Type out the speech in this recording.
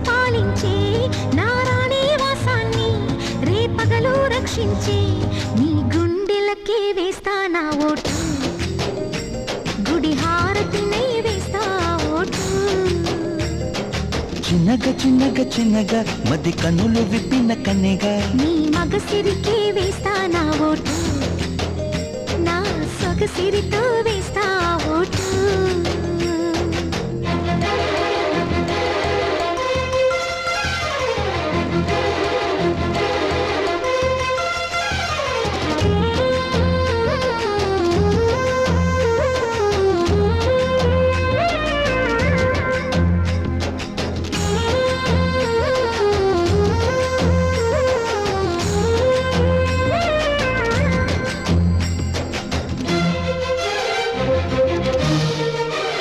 పాలించే నారాణి వాసాన్ని రేపగలు రక్షించే నీ గుండెలకే వేస్తా నా ఓటు గుడి హారతినై వేస్తా ఓటు చిన్నగా చిన్నగా చిన్నగా మది కన్నులు విప్పిన కన్నెగా నీ మగసిరికే వేస్తా నా ఓటు నా సొగసిరితో